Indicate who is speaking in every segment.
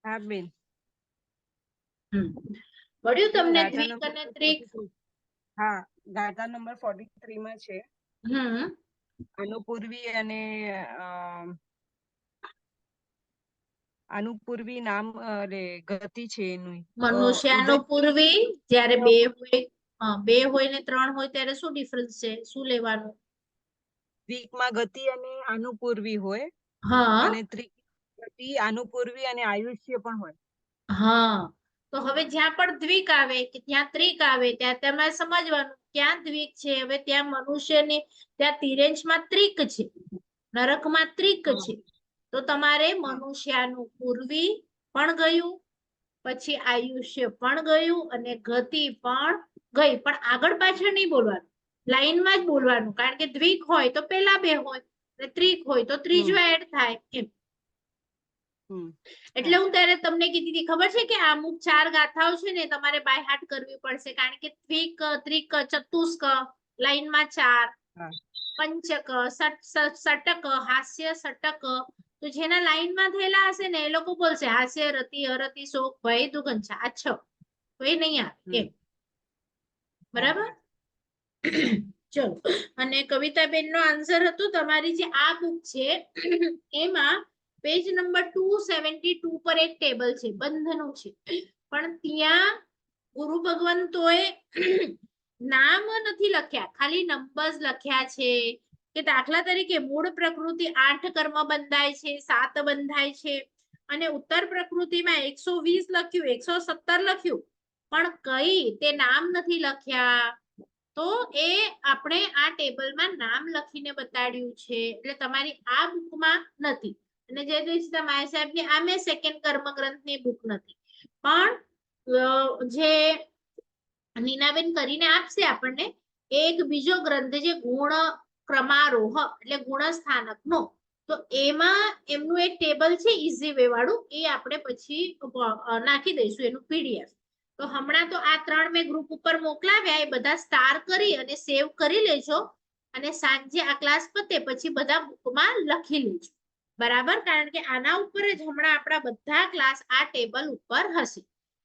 Speaker 1: હા બેન.
Speaker 2: મળ્યું તમને
Speaker 1: ગાથા
Speaker 2: દ્વિક
Speaker 1: નંબર
Speaker 2: અને ત્રિક?
Speaker 1: 43. હા, ગાથા નંબર 43 માં છે અનુપૂર્વી અને અનુપૂર્વી નામ ગતિ છે એનું.
Speaker 2: મનુષ્યાનુપૂર્વી જ્યારે બે હોય, બે હોય ને ત્રણ હોય ત્યારે શું ડિફરન્સ છે, શું લેવાનું?
Speaker 1: દ્વિકમાં ગતિ અને અનુપૂર્વી હોય
Speaker 2: હા
Speaker 1: અને ત્રિક ગતિ અનુપૂર્વી અને આયુષ્ય પણ હોય.
Speaker 2: હા, તો હવે જ્યાં પણ દ્વિક આવે કે ત્યાં ત્રિક આવે ત્યાં તમારે સમજવાનું ક્યાં દ્વિક છે. હવે ત્યાં મનુષ્યની ત્યાં તિર્યંશમાં ત્રિક છે, નરકમાં ત્રિક છે. તો તમારે મનુષ્યાનુપૂર્વી પણ ગયું, પછી આયુષ્ય પણ ગયું અને ગતિ પણ ગઈ, પણ આગળ પાછળ નહીં બોલવાનું, લાઈનમાં જ બોલવાનું. કારણ કે દ્વિક હોય તો પેલા બે હોય, ત્રિક હોય તો ત્રીજો એડ થાય એમ. એટલે હું ત્યારે તમને કીધી હતી ખબર છે કે અમુક 4 ગાથાઓ છે ને તમારે બાય હાર્ટ કરવી પડશે. કારણ કે દ્વિક, ત્રિક, ચતુષ્ક લાઈનમાં 4, પંચક, ષટક, હાસ્ય, ષટક. તો જેના લાઈનમાં થયેલા હશે ને એ લોકો બોલશે હાસ્ય, રતિ, અરતિ, શોક, ભય, દુગંછા. આ 6 તો એ નહીં આવે એમ. બરાબર? ચલો, અને કવિતાબેન નો આન્સર હતો તમારી જે આ બુક છે એમાં પેજ નંબર 272 પર એક ટેબલ છે, બંધનું છે. પણ ત્યાં ગુરુ ભગવંતોએ નામ નથી લખ્યા, ખાલી નંબર્સ લખ્યા છે. કે દાખલા તરીકે મૂળ પ્રકૃતિ 8 કર્મ બંધાય છે, 7 બંધાય છે. અને ઉત્તર પ્રકૃતિમાં 120 લખ્યું, 117 લખ્યું, પણ કઈ તે નામ નથી લખ્યા. તો એ આપણે આ ટેબલમાં નામ લખીને બતાડ્યું છે. એટલે તમારી આ બુકમાં નથી. અને જે દિવસે માય સાહેબની આ મેં સેકન્ડ કર્મગ્રંથની બુક નથી, પણ જે નીનાબેન કરીને આપશે આપણને એક બીજો ગ્રંથ જે ગુણ ક્રમારોહ એટલે ગુણ સ્થાનક નો, તો એમાં એમનું એક ટેબલ છે ઈઝી વે વાળું, એ આપણે પછી નાખી દઈશું એનું પીડીએફ. તો હમણાં તો આ 3 મેં ગ્રુપ ઉપર મોકલાવ્યા, એ બધા સ્ટાર કરી અને સેવ કરી લેજો. અને સાંજે આ ક્લાસ પતે પછી બધા બુકમાં લખી લેજો. બરાબર? કારણ કે આના ઉપર જ હમણાં આપણા બધા ક્લાસ આ ટેબલ ઉપર હશે.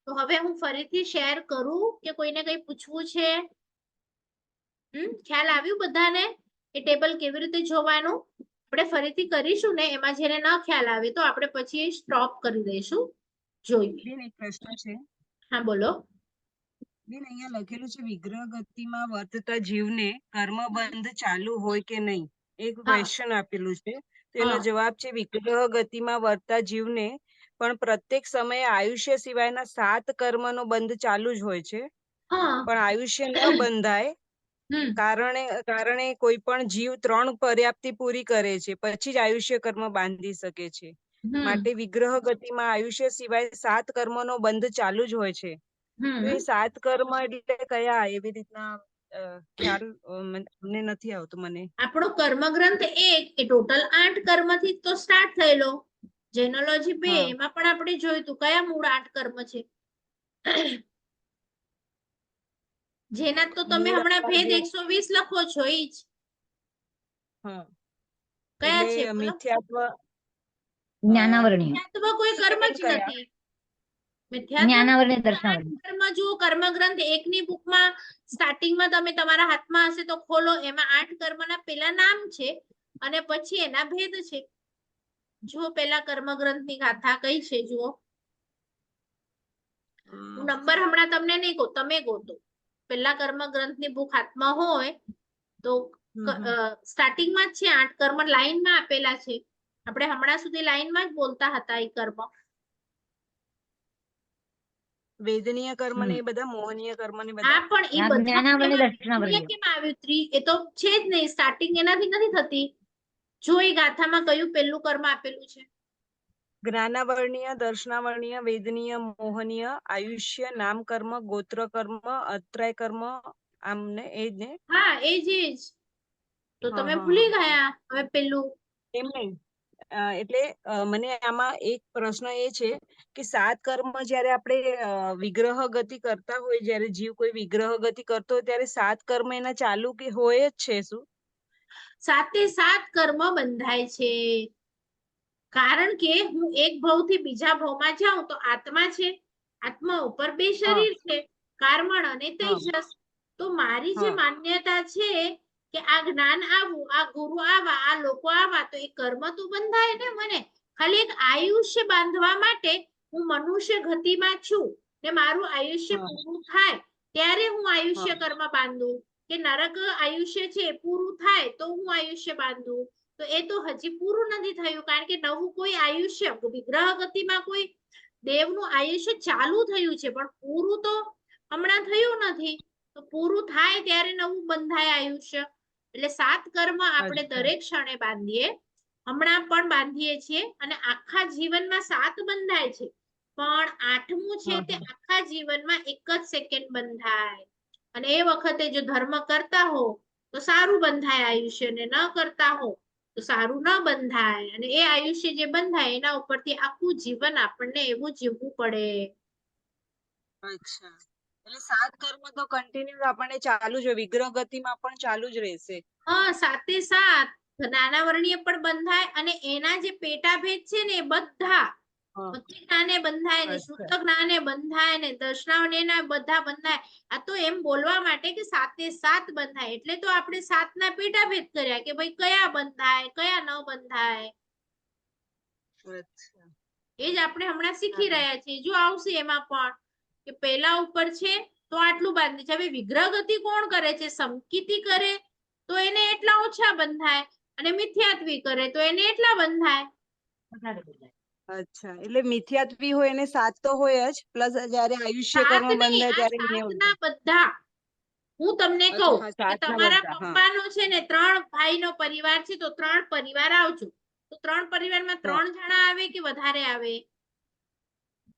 Speaker 2: તો હવે હું ફરીથી શેર કરું કે કોઈને કઈ પૂછવું છે? ખ્યાલ આવ્યું બધાને એ ટેબલ કેવી રીતે જોવાનું? આપણે ફરીથી કરીશું ને, એમાં જેને ન ખ્યાલ આવે તો આપણે પછી સ્ટોપ કરી દઈશું. જોઈએ.
Speaker 1: બેન એક પ્રશ્ન છે.
Speaker 2: હા બોલો.
Speaker 1: બેન અહીંયા લખેલું છે વિગ્રહ ગતિમાં વર્તતા જીવને કર્મબંધ ચાલુ હોય કે નહીં, એક ક્વેશ્ચન આપેલું છે. તેનો જવાબ છે વિગ્રહ ગતિમાં વર્તતા જીવને પણ પ્રત્યેક સમયે આયુષ્ય સિવાયના 7 કર્મનો બંધ ચાલુ જ હોય છે. પણ આયુષ્ય ન બંધાય કારણે કોઈ પણ જીવ 3 પર્યાપ્તિ પૂરી કરે છે, પછી જ આયુષ્ય કર્મ બાંધી શકે છે. માટે વિગ્રહ ગતિમાં આયુષ્ય સિવાય 7 કર્મનો બંધ ચાલુ જ હોય છે. તો એ 7 કર્મ એટલે કયા? એવી રીતના ખ્યાલ મને નથી આવતો. મને
Speaker 2: આપણો કર્મગ્રંથ 1 એ ટોટલ 8 કર્મથી તો સ્ટાર્ટ થયેલો. જેનોલોજી 2 એમાં પણ આપણે જોયું હતું કયા મૂળ 8 કર્મ છે. જેના તો તમે હમણાં ભેદ 120 લખો છો ઈ જ. કયા છે
Speaker 1: એટલે
Speaker 2: બોલો?
Speaker 1: મિથ્યાત્વ,
Speaker 3: જ્ઞાનાવરણીય.
Speaker 2: મિથ્યાત્વ કોઈ કર્મ જ નથી.
Speaker 3: જ્ઞાનાવરણીય દર્શાવણી.
Speaker 2: કર્મ જો કર્મગ્રંથ 1 ની બુકમાં સ્ટાર્ટિંગમાં તમે તમારા હાથમાં હશે તો ખોલો, એમાં 8 કર્મના પેલા નામ છે અને પછી એના ભેદ છે. જો પેલા કર્મગ્રંથની ગાથા કઈ છે જુઓ. હું નંબર હમણાં તમને નહીં કહું, તમે ગોતો. પેલા કર્મગ્રંથની બુક હાથમાં હોય તો સ્ટાર્ટિંગમાં જ છે 8 કર્મ લાઈનમાં આપેલા છે. આપણે હમણાં સુધી લાઈનમાં જ બોલતા હતા એ કર્મ.
Speaker 1: વેદનીય કર્મ ને એ બધા, મોહનીય કર્મ ને બધા.
Speaker 2: હા, પણ એ બધા કેમ આવ્યું? એ તો છે જ નહીં, સ્ટાર્ટિંગ એનાથી નથી થતી. જો એ ગાથામાં કયું પેલું કર્મ આપેલું છે?
Speaker 1: જ્ઞાનાવર્ણીય, દર્શનાવર્ણીય, વેદનીય, મોહનીય, આયુષ્ય, નામ કર્મ, ગોત્ર કર્મ, અત્રય કર્મ, આમને એ જ ને?
Speaker 2: હા, એ જ. તો તમે ભૂલી ગયા હવે પેલું.
Speaker 1: એમ નહીં, એટલે મને આમાં એક પ્રશ્ન એ છે કે 7 કર્મ જયારે આપણે વિગ્રહ ગતિ કરતા હોય, જયારે જીવ કોઈ વિગ્રહ ગતિ કરતો હોય ત્યારે 7 કર્મ એના ચાલુ કે હોય જ છે શું?
Speaker 2: 7 કર્મ બંધાય છે. કારણ કે હું એક ભવથી બીજા ભવમાં જાઉં તો આત્મા છે, આત્મા ઉપર બે
Speaker 1: હા
Speaker 2: શરીર છે, કાર્મણ અને
Speaker 1: હા
Speaker 2: તેજસ. તો મારી જે
Speaker 1: હા
Speaker 2: માન્યતા છે કે આ જ્ઞાન આવું, આ ગુરુ આવા, આ લોકો આવા, તો એ કર્મ તો બંધાય ને મને. ખાલી એક આયુષ્ય બાંધવા માટે હું મનુષ્ય ગતિમાં છું ને મારું આયુષ્ય
Speaker 1: હા
Speaker 2: પૂરું થાય ત્યારે હું આયુષ્ય
Speaker 1: હા
Speaker 2: કર્મ બાંધું, કે નરક આયુષ્ય છે પૂરું થાય તો હું આયુષ્ય બાંધું. તો એ તો હજી પૂરું નથી થયું, કારણ કે નવું કોઈ આયુષ્ય વિગ્રહ ગતિમાં કોઈ દેવનું આયુષ્ય ચાલુ થયું છે, પણ પૂરું તો હમણાં થયું નથી. તો પૂરું થાય ત્યારે નવું બંધાય આયુષ્ય. એટલે 7 કર્મ આપણે
Speaker 1: અચ્છા
Speaker 2: દરેક ક્ષણે બાંધીએ, હમણાં પણ બાંધીએ છીએ, અને આખા જીવનમાં 7 બંધાય છે, પણ 8મું છે
Speaker 1: હા
Speaker 2: તે
Speaker 1: હા
Speaker 2: આખા જીવનમાં 1 જ સેકન્ડ બંધાય. અને એ વખતે જો ધર્મ કરતા હો તો સારું બંધાય આયુષ્ય, ને ન કરતા હો તો સારું ન બંધાય. અને એ આયુષ્ય જે બંધાય એના ઉપરથી આખું જીવન આપણને એવું જીવવું પડે.
Speaker 1: અચ્છા, એટલે 7 કર્મ તો કન્ટિન્યુ આપણને ચાલુ જ હોય, વિગ્રહ ગતિમાં પણ ચાલુ જ રહેશે.
Speaker 2: હા, 7 નાના વર્ણીય પણ બંધાય, અને એના જે પેટાભેદ છે ને એ બધા
Speaker 1: હા
Speaker 2: ભક્તિ જ્ઞાને બંધાય ને, શુદ્ધ
Speaker 1: અચ્છા
Speaker 2: જ્ઞાને બંધાય ને, દર્શનાવલીના બધા બંધાય. આ તો એમ બોલવા માટે કે 7 બંધાય, એટલે તો આપણે 7 ના પેટાભેદ કર્યા કે ભાઈ કયા બંધાય, કયા ન બંધાય.
Speaker 1: અચ્છા
Speaker 2: એ જ આપણે હમણાં શીખી
Speaker 1: હા
Speaker 2: રહ્યા છીએ. જો આવશે એમાં પણ કે પેલા ઉપર છે તો આટલું બાંધે છે. હવે વિગ્રહ ગતિ કોણ કરે છે? સમકીતી કરે તો એને એટલા ઓછા બંધાય, અને મિથ્યાત્વી કરે તો એને એટલા બંધાય.
Speaker 1: અચ્છા, એટલે મિથ્યાત્વી હોય એને 7 તો હોય જ, પ્લસ જયારે આયુષ્ય
Speaker 2: 7
Speaker 1: કર્મ
Speaker 2: નહીં,
Speaker 1: બંધાય
Speaker 2: આ
Speaker 1: ત્યારે એને
Speaker 2: 7 ના
Speaker 1: વધારે.
Speaker 2: બધા. હું તમને
Speaker 1: અચ્છા
Speaker 2: કહું
Speaker 1: હા,
Speaker 2: કે
Speaker 1: 7 ના
Speaker 2: તમારા
Speaker 1: બધા, હા
Speaker 2: પપ્પાનો છે ને 3 ભાઈનો પરિવાર છે, તો 3 પરિવાર આવજો. તો 3 પરિવારમાં
Speaker 1: હા
Speaker 2: 3 જણા આવે કે વધારે આવે?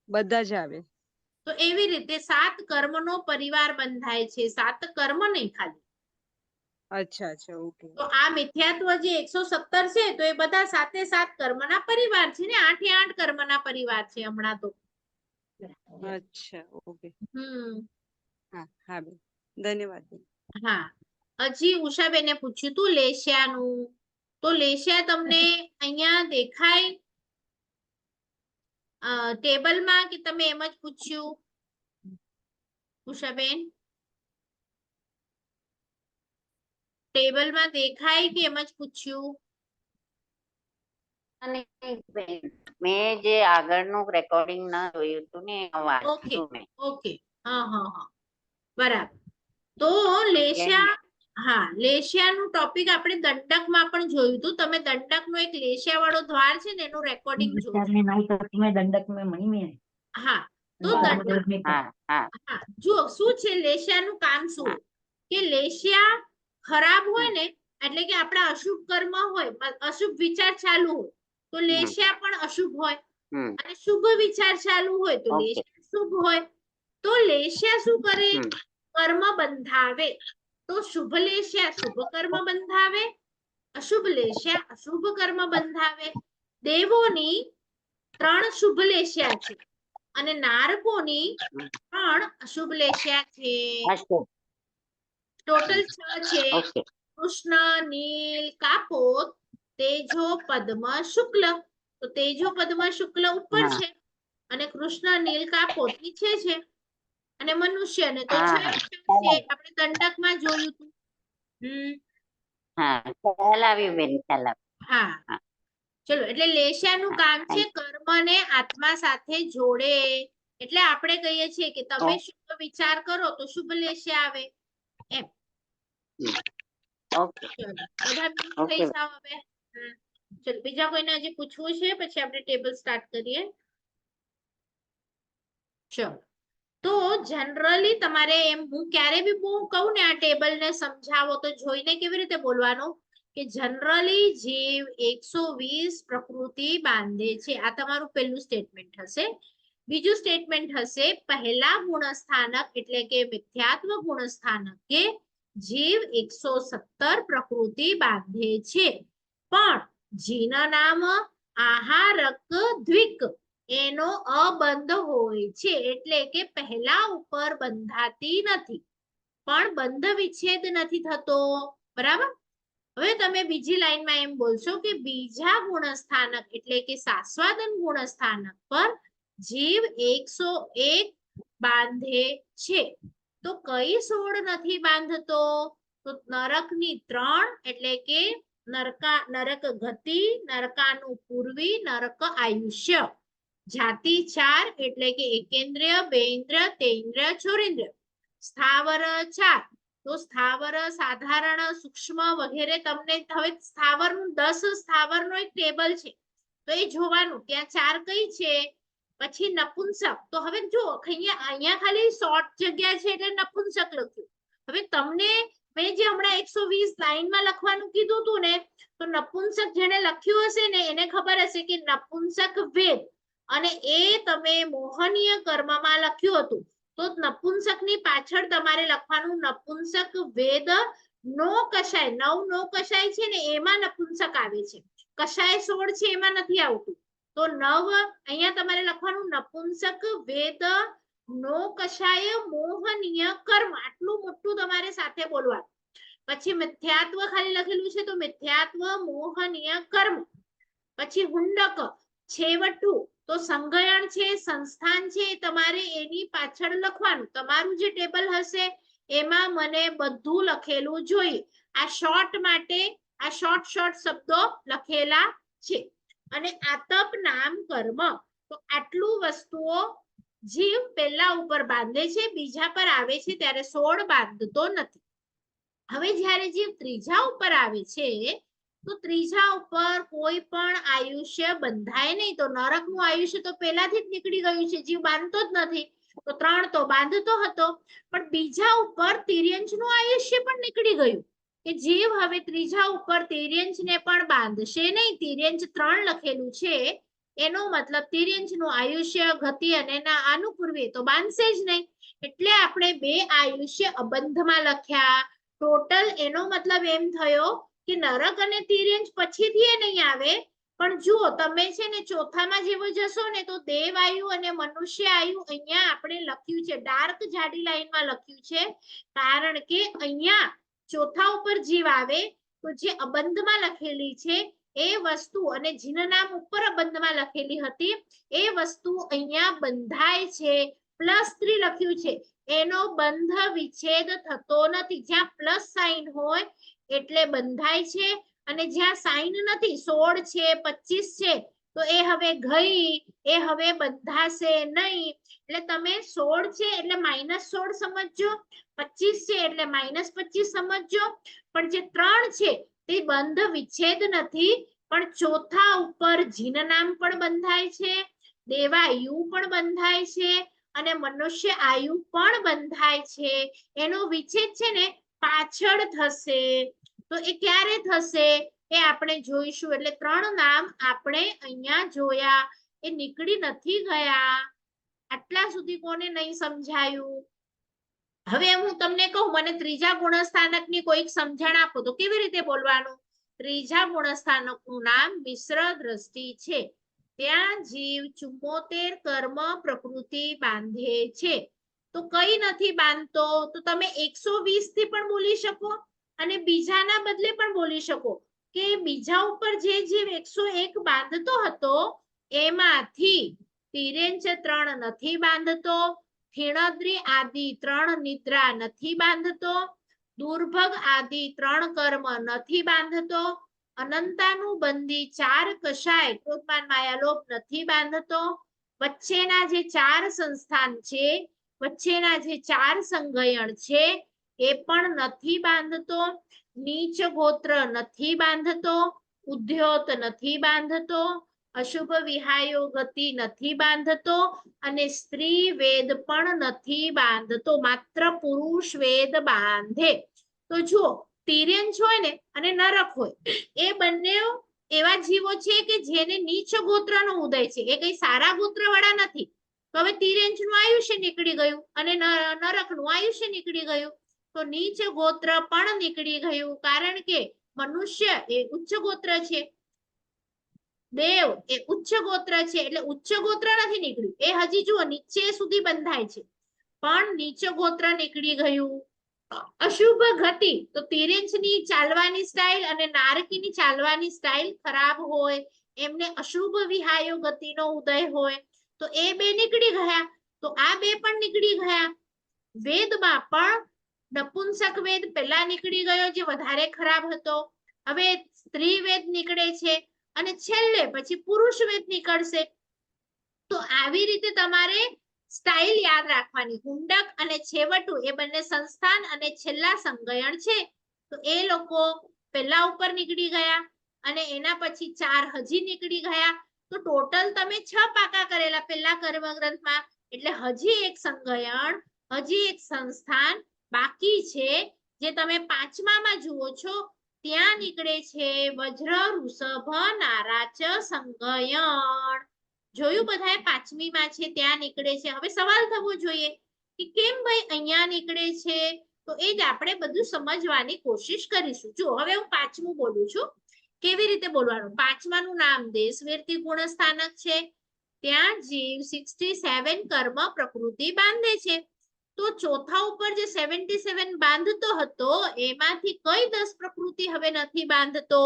Speaker 1: બધા જ આવે.
Speaker 2: તો એવી રીતે 7 કર્મનો પરિવાર બંધાય છે, 7 કર્મ નહીં ખાલી.
Speaker 1: અચ્છા અચ્છા, ઓકે
Speaker 2: તો
Speaker 1: ઓકે.
Speaker 2: આ મિથ્યાત્વ જે 117 છે તો એ બધા 7 કર્મના પરિવાર છે ને, 8 કર્મના પરિવાર છે હમણાં તો.
Speaker 1: અચ્છા ઓકે.
Speaker 2: હમ
Speaker 1: હા હા બેન, ધન્યવાદ બેન.
Speaker 2: હા, હજી ઉષાબેને પૂછ્યું તું લેશિયાનું. તો લેશિયા તમને અહીંયા દેખાય ટેબલમાં, કે તમે એમ જ પૂછ્યું ઉષાબેન? ટેબલમાં દેખાય કે એમ જ પૂછ્યું?
Speaker 4: અને મેં જે આગળનું રેકોર્ડિંગ ના જોયું હતું ને
Speaker 2: ઓકે
Speaker 4: વાંચ્યું મેં.
Speaker 2: ઓકે, હા હા હા, બરાબર. તો
Speaker 4: સમજાય ને?
Speaker 2: લેશિયા, હા, લેશિયાનું ટોપિક આપણે દંડકમાં પણ જોયું હતું. તમે દંડકનો એક લેશિયા વાળો દ્વાર છે ને એનું રેકોર્ડિંગ જોજો.
Speaker 3: दंडक में मणि में
Speaker 2: હા, તો
Speaker 4: હા હા
Speaker 2: હા, જુઓ શું છે લેશિયાનું કામ શું
Speaker 4: હા
Speaker 2: હોય? કે લેશિયા ખરાબ હોય
Speaker 4: હમ
Speaker 2: ને, એટલે કે આપણા અશુભ કર્મ હોય, અશુભ વિચાર ચાલુ હોય તો
Speaker 4: હમ
Speaker 2: લેશિયા પણ અશુભ હોય,
Speaker 4: હમ
Speaker 2: અને શુભ વિચાર ચાલુ હોય તો
Speaker 4: ઓકે
Speaker 2: લેશિયા શુભ હોય. તો લેશિયા શું કરે?
Speaker 4: હમ
Speaker 2: કર્મ બંધાવે. તો શુભ લેશિયા શુભ કર્મ બંધાવે, અશુભ લેશિયા અશુભ કર્મ બંધાવે. દેવોની 3 શુભ લેશિયા છે, અને નારકોની પણ અશુભ લેશિયા છે.
Speaker 4: અસ્તુ
Speaker 2: ટોટલ 6 છે.
Speaker 4: ઓકે
Speaker 2: કૃષ્ણ, નીલ, કાપોત, તેજો, પદ્મ, શુક્લ. તો તેજો, પદ્મ, શુક્લ ઉપર
Speaker 4: હા
Speaker 2: છે, અને કૃષ્ણ, નીલ, કાપોત નીચે છે, અને મનુષ્યને તો
Speaker 4: હા
Speaker 2: 6
Speaker 4: હા
Speaker 2: છે.
Speaker 4: ખ્યાલ
Speaker 2: આપણે દંડકમાં જોયું હતું.
Speaker 4: હા ખ્યાલ આવ્યું બેન, ખ્યાલ આવ્યું.
Speaker 2: હા,
Speaker 4: હા
Speaker 2: ચલો. એટલે લેશિયાનું
Speaker 4: હા
Speaker 2: કામ છે
Speaker 4: થેન્ક
Speaker 2: કર્મને આત્મા સાથે જોડે. એટલે આપણે કહીએ છીએ કે તમે
Speaker 4: યુ.
Speaker 2: શુભ વિચાર કરો તો શુભ લેશિયા આવે એમ.
Speaker 4: ઓકે
Speaker 2: ચલો, બધા મિલ થઈ
Speaker 4: ઓકે
Speaker 2: જાવ હવે. ચલો, બીજા કોઈને હજી પૂછવું છે? પછી આપણે ટેબલ સ્ટાર્ટ કરીએ. ચલો, તો જનરલી તમારે એમ, હું ક્યારે બી બહુ કહું ને આ ટેબલ ને સમજાવો તો જોઈને કેવી રીતે બોલવાનું, કે જનરલી જીવ 120 પ્રકૃતિ બાંધે છે. આ તમારું પહેલું સ્ટેટમેન્ટ હશે. બીજું સ્ટેટમેન્ટ હશે, પહેલા ગુણસ્થાનક એટલે કે મિથ્યાત્વ ગુણસ્થાનક કે જીવ 117 પ્રકૃતિ બાંધે છે, પણ જીના નામ આહારક દ્વિક એનો અબંધ હોય છે, એટલે કે પહેલા ઉપર બંધાતી નથી, પણ બંધ વિચ્છેદ નથી થતો. બરાબર? હવે તમે બીજી લાઈનમાં એમ બોલશો કે બીજા ગુણસ્થાનક એટલે કે સાસ્વાદન ગુણસ્થાનક પર જીવ 101 બાંધે છે. તો કઈ સોળ નથી બાંધતો? તો નરકની 3 એટલે કે નરક ગતિ, નરકાનું પૂર્વી, નરક આયુષ્ય. જાતિ 4 એટલે કે એકેન્દ્રિય, બેન્દ્રિય, તેન્દ્રિય, ચોરેન્દ્રિય. સ્થાવર 4 તો સ્થાવર, સાધારણ, સૂક્ષ્મ વગેરે. તમને હવે સ્થાવરનું 10 સ્થાવરનો એક ટેબલ છે, તો એ જોવાનું ત્યાં 4 કઈ છે. પછી નપુંસક, તો હવે જો અહીંયા ખાલી શોર્ટ જગ્યા છે એટલે નપુંસક લખ્યું. હવે તમને મેં જે હમણાં 120 લાઈનમાં લખવાનું કીધું હતું ને, તો નપુંસક જેને લખ્યું હશે ને એને ખબર હશે કે નપુંસક વેદ, અને એ તમે મોહનીય કર્મમાં લખ્યું હતું. તો નપુંસકની પાછળ તમારે લખવાનું નપુંસક વેદ નો કશાય. 9 નો કશાય છે ને એમાં નપુંસક આવે છે, કશાય 16 છે એમાં નથી આવતું. તો 9 અહીંયા તમારે લખવાનું નપુંસક વેદ નો કશાય મોહનીય કર્મ. આટલું મોટું તમારે સાથે બોલવાનું. પછી મિથ્યાત્વ ખાલી લખેલું છે, તો મિથ્યાત્વ મોહનીય કર્મ. પછી હુંડક છેવટું, તો સંગયણ છે, સંસ્થાન છે, તમારે એની પાછળ લખવાનું. તમારું જે ટેબલ હશે એમાં મને બધું લખેલું જોઈએ. આ શોર્ટ માટે આ શોર્ટ શબ્દો લખેલા છે. અને આતપ નામ કર્મ, તો આટલું વસ્તુઓ જીવ પહેલા ઉપર બાંધે છે, બીજા પર આવે છે ત્યારે 16 બાંધતો નથી. હવે જ્યારે જીવ ત્રીજા ઉપર આવે છે, તો ત્રીજા ઉપર કોઈ પણ આયુષ્ય બંધાય નહીં. તો નરકનું આયુષ્ય તો પહેલાથી જ નીકળી ગયું છે, જીવ બાંધતો જ નથી. તો 3 તો બાંધતો હતો, પણ બીજા ઉપર તિર્યંચનું આયુષ્ય પણ નીકળી ગયું કે જીવ હવે ત્રીજા ઉપર તિર્યંચને પણ બાંધશે નહીં. તિર્યંચ 3 લખેલું છે, એનો મતલબ તિર્યંચનું આયુષ્ય, ગતિ અને આનું પૂર્વે તો બાંધશે જ નહીં. એટલે આપણે 2 આયુષ્ય અબંધમાં લખ્યા. ટોટલ એનો મતલબ એમ થયો કે નરક અને તિર્યંચ પછીથી નહીં આવે, પણ જુઓ તમે છે ને ચોથામાં જેવો જશો ને તો દેવ આયુ અને મનુષ્ય આયુ અહીંયા આપણે લખ્યું છે, ડાર્ક જાડી લાઈનમાં લખ્યું છે. કારણ કે અહીંયા ચોથા ઉપર જીવ આવે તો જે અબંધમાં લખેલી છે એ વસ્તુ, અને જીન નામ ઉપર અબંધમાં લખેલી હતી એ વસ્તુ અહીંયા બંધાય છે. +3 લખ્યું છે, એનો બંધ વિચ્છેદ થતો નથી. જ્યાં પ્લસ સાઇન હોય એટલે બંધાય છે, અને જ્યાં સાઇન નથી, 16 છે, 25 છે, તો એ હવે ગઈ, એ હવે બંધાશે નહીં. એટલે તમે 16 છે એટલે -16 સમજજો, 25 છે એટલે -25 સમજજો. પણ જે 3 છે તે બંધ વિચ્છેદ નથી, પણ ચોથા ઉપર જીન નામ પણ બંધાય છે, દેવાયુ પણ બંધાય છે, અને મનુષ્ય આયુ પણ બંધાય છે. એનો વિચ્છેદ છે ને પાછળ થશે. તો એ ક્યારે થશે એ આપણે જોઈશું. એટલે 3 નામ આપણે અહીંયા જોયા, એ નીકળી નથી ગયા. આટલા સુધી કોને નહીં સમજાયું? હવે હું તમને કહું, મને ત્રીજા ગુણસ્થાનકની કોઈક સમજણ આપો તો કેવી રીતે બોલવાનું? ત્રીજા ગુણસ્થાનકનું નામ મિશ્ર દ્રષ્ટિ છે. ત્યાં જીવ 74 કર્મ પ્રકૃતિ બાંધે છે. તો કઈ નથી બાંધતો? તો તમે 120 થી પણ બોલી શકો, અને બીજાના બદલે પણ બોલી શકો કે બીજા ઉપર જે જીવ 101 બાંધતો હતો એમાંથી તિર્યંચ 3 નથી બાંધતો, ખીણદ્રી આદિ 3 નિદ્રા નથી બાંધતો, દુર્ભગ આદિ 3 કર્મ નથી બાંધતો, અનંતાનુબંધી 4 કશાય ક્રોધમાન માયા લોભ નથી બાંધતો, વચ્ચેના જે 4 સંસ્થાન છે, વચ્ચેના જે 4 સંગયણ છે એ પણ નથી બાંધતો, નીચ ગોત્ર નથી બાંધતો, ઉદ્યોત નથી બાંધતો, અશુભ વિહાયો ગતિ નથી બાંધતો, અને સ્ત્રી વેદ પણ નથી બાંધતો. માત્ર પુરુષ વેદ બાંધે. તો જો તિર્યંચ હોય ને અને નરક હોય, એ બંને એવા જીવો છે કે જેને નીચ ગોત્રનો ઉદય છે, એ કઈ સારા ગોત્ર વાળા નથી. તો હવે તિર્યંચ નું આયુષ્ય નીકળી ગયું અને નરક નું આયુષ્ય નીકળી ગયું. તો નીચ ગોત્ર પણ નીકળી ગયું, કારણ કે મનુષ્ય એ ઉચ્ચ ગોત્ર છે, દેવ એ ઉચ્ચ ગોત્ર છે, એટલે ઉચ્ચ ગોત્ર નથી નીકળ્યું. એ હજી જુઓ નીચે સુધી બંધાય છે, પણ નીચ ગોત્ર નીકળી ગયું. અશુભ ગતિ તો તિર્યંચની ચાલવાની સ્ટાઇલ અને નારકીની ચાલવાની સ્ટાઇલ ખરાબ હોય એમને અશુભ વિહાયો ગતિનો ઉદય હોય તો એ બે નીકળી ગયા તો આ બે પણ નીકળી ગયા વેદમાં પણ નપુંસક વેદ પહેલા નીકળી ગયો જે વધારે ખરાબ હતો હવે સ્ત્રી વેદ નીકળે છે અને છેલ્લે પછી પુરુષ વેદ નીકળશે તો આવી રીતે તમારે સ્ટાઇલ યાદ રાખવાની હુંડક અને છેવટું એ બંને સંસ્થાન અને છેલ્લા સંગયણ છે તો એ લોકો પહેલા ઉપર નીકળી ગયા અને એના પછી 4 હજી નીકળી ગયા તો ટોટલ તમે 6 પાકા કરેલા પહેલા કર્મગ્રંથમાં એટલે હજી એક સંગયણ હજી એક સંસ્થાન બાકી છે જે તમે 5મામાં જુઓ છો ત્યાં નીકળે છે વજ્ર વૃષભ નારાચ સંગયણ જોયું બધાએ 5મીમાં છે ત્યાં નીકળે છે હવે સવાલ થવો જોઈએ કે કેમ ભાઈ અહીંયા નીકળે છે તો એ જ આપણે બધું સમજવાની કોશિશ કરીશું જો હવે હું 5મું બોલું છું કેવી રીતે બોલવાનું 5માનું નામ દેશવીરતી ગુણસ્થાનક છે ત્યાં જીવ 67 કર્મ પ્રકૃતિ બાંધે છે તો ચોથા ઉપર જે 77 બાંધતો હતો એમાંથી કઈ 10 પ્રકૃતિ હવે નથી બાંધતો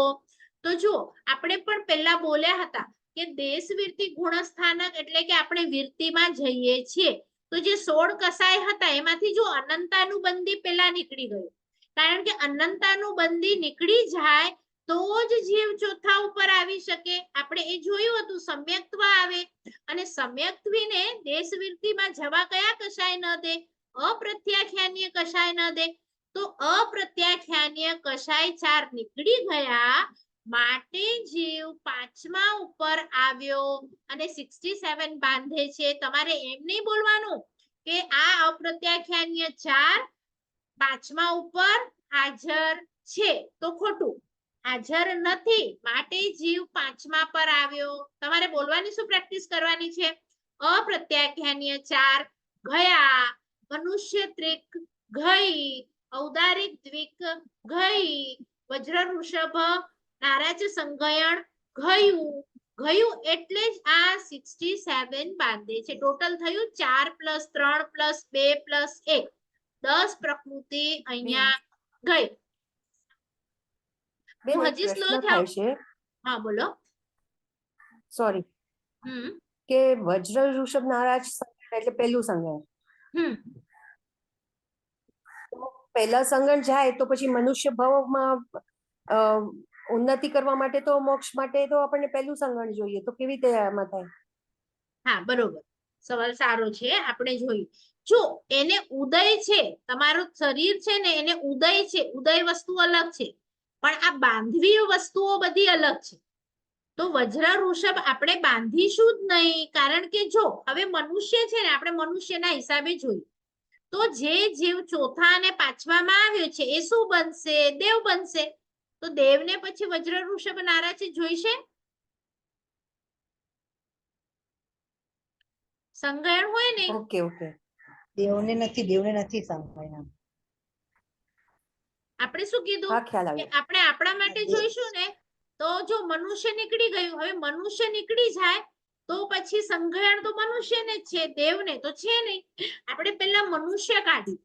Speaker 2: તો જો આપણે પણ પહેલા બોલ્યા હતા કે દેશવીરતી ગુણસ્થાનક એટલે કે આપણે વીરતીમાં જઈએ છીએ તો જે 16 કસાય હતા એમાંથી જો અનંતાનુબંધી પેલા નીકળી ગયું કારણ કે અનંતાનુબંધી નીકળી જાય તો જ જીવ ચોથા ઉપર આવી શકે આપણે એ જોયું હતું સમ્યક્ત્વ આવે અને સમ્યક્ત્વીને દેશવીરતીમાં જવા કયા કશાય ન દે અપ્રત્યાખ્યાનીય કશાય ન દે તો અપ્રત્યાખ્યાનીય કશાય 4 નીકળી ગયા માટે જીવ 5મા ઉપર આવ્યો અને 67 બાંધે છે તમારે એમ નહીં બોલવાનું કે આ અપ્રત્યાખ્યાનીય 4 5મા ઉપર હાજર છે તો ખોટું હાજર નથી માટે જીવ 5મા પર આવ્યો તમારે બોલવાની શું પ્રેક્ટિસ કરવાની છે અપ્રત્યાખ્યાનીય 4 ગયા મનુષ્ય ત્રિક ગઈ ઔદારિક દ્વિક ગઈ વજ્ર વૃષભ નારાચ સંગયણ ગયું એટલે જ આ 67 બાંધે છે ટોટલ થયું 4 + 3 + 2 + 1 10 પ્રકૃતિ અહીંયા ગઈ
Speaker 5: બેન
Speaker 2: હું
Speaker 5: એક
Speaker 2: હજી સ્લો
Speaker 5: પ્રશ્ન
Speaker 2: થાવ
Speaker 5: થાય છે
Speaker 2: હા બોલો
Speaker 5: સોરી કે વજ્ર ઋષભ નારાજ સંગણ એટલે પહેલું સંગણ પહેલા સંગણ જાય તો પછી મનુષ્ય ભાવમાં ઉન્નતિ કરવા માટે તો મોક્ષ માટે તો આપણને પહેલું સંગણ જોઈએ તો કેવી રીતે આમાં થાય
Speaker 2: હા બરોબર સવાલ સારો છે આપણે જોયું જો એને ઉદય છે તમારું શરીર છે ને એને ઉદય છે ઉદય વસ્તુ અલગ છે પણ આ બાંધવી વસ્તુઓ બધી અલગ છે તો વજ્ર વૃષભ આપણે બાંધીશું જ નહીં કારણ કે જો હવે મનુષ્ય છે ને આપણે મનુષ્યના હિસાબે જોઈએ તો જે જીવ ચોથા અને 5મામાં આવ્યો છે એ શું બનશે દેવ બનશે તો દેવને પછી વજ્ર વૃષભ નારાજ જોઈશે સંગયણ હોય ને
Speaker 5: ઓકે ઓકે
Speaker 6: દેવને નથી સાંભળ્યા
Speaker 2: આપણે શું કીધું
Speaker 5: હા ખ્યાલ
Speaker 2: કે
Speaker 5: આવ્યો
Speaker 2: આપણે આપણા માટે જોઈશું ને તો જો મનુષ્ય નીકળી ગયું હવે મનુષ્ય નીકળી જાય તો પછી સંગયણ તો મનુષ્યને જ છે દેવને તો છે નહીં આપણે પહેલા મનુષ્ય કાઢ્યું